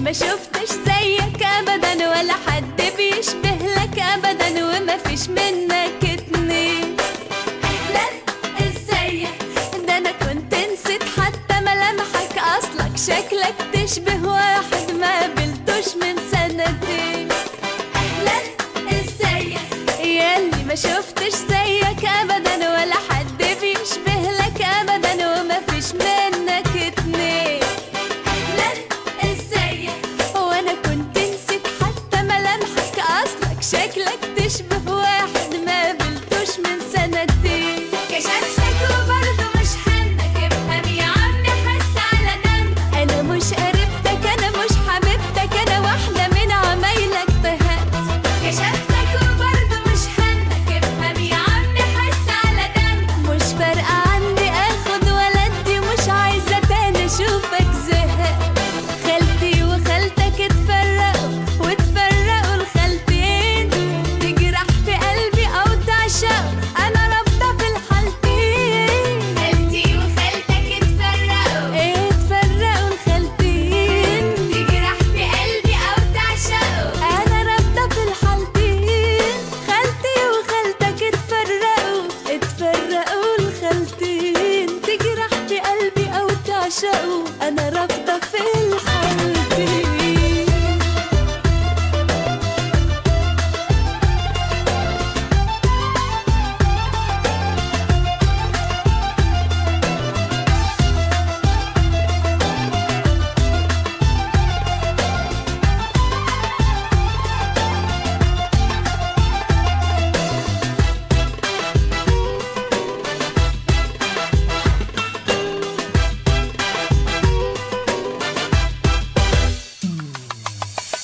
ما شفتش زيك ابدا ولا حد بيشبه لك ابدا وما فيش منك اتنين. اهلا ازيك، ده انا كنت نسيت حتى ملامحك، اصلك شكلك تشبه واحد ما قابلتوش من سنتين. اهلا ازيك ياللي ما شفتش زيك ابدا ولا حد بيشبه لك ابدا وما فيش منك اتنين. اهلا ازيك، وانا كنت نسيت حتى ملامحك، اصلك شكلك تشبه واحد ما قابلتوش من سنتين. كشفتك وبرضه مش حنك، افهم يا عم حس على دمك، انا مش قريبتك انا مش حبيبتك، انا واحده من عمايلك طهقت. كشفتك وبرضه مش حنك، افهم يا عم حس على دمك، مش فارقه عندي اخد ولا ادي، مش عايزه تاني اشوفك زهقت. خالتي وخالتك اتفرقوا واتفرقوا الخالتين، تجرح في قلبي او تعشقوا، انا رافضه في الحالتين. خالتي وخالتك اتفرقوا الخالتين، تجرح في قلبي او تعشقوا، انا رافضه في الحالتين. خالتي وخالتك اتفرقوا الخالتين، تجرح في قلبي او تعشقوا، انا رافضه في الحالتين.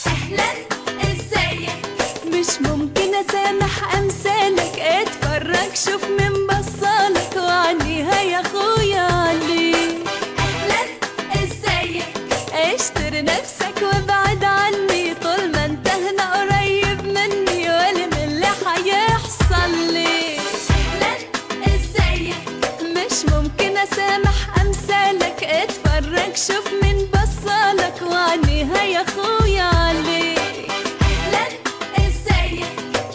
اهلا ازيك، مش ممكن اسامح امثالك، اتفرج شوف من بصالك وعنيها يا اخويا عليك. اهلا ازيك، اشتر نفسك وابعد عني، طول ما انت هنا قريب مني ولا من اللي هيحصل لي. اهلا ازيك، مش ممكن اسامح امثالك، اتفرج شوف من بصالك وعنيها يا اخويا عليك. اهلا ازيك،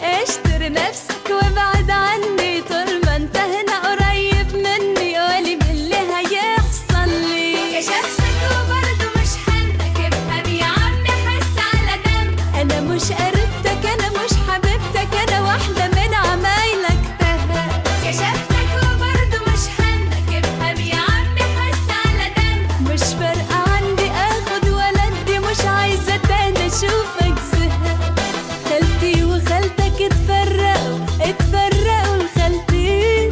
اشتر نفسك وابعد عني، طول ما انت هنا قريب مني قولي من اللي هيحصل لي. كشفتك وبرضه مش حنك، افهم يا عم حس على دمك، انا مش قريبتك انا مش حبيبتك، انا واحده من عمايلك طهقت. كشفتك وبرضه مش حنك، افهم يا عم حس على دمك، مش فارقه عندي اخد ولا ادي، مش عايزه تاني اشوفك زهقت. خالتي وخالتك اتفرقوا الخالتين،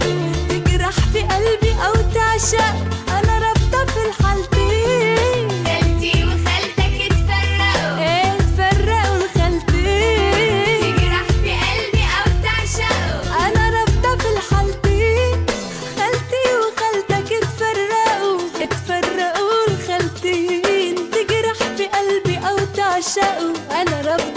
تجرح في قلبي او تعشق، انا رافضه في الحالتين. خالتي وخالتك اتفرقوا الخالتين، تجرح في قلبي او تعشق، انا رافضه في الحالتين. خالتي وخالتك اتفرقوا الخالتين، تجرح في قلبي او تعشقوا، انا رافضه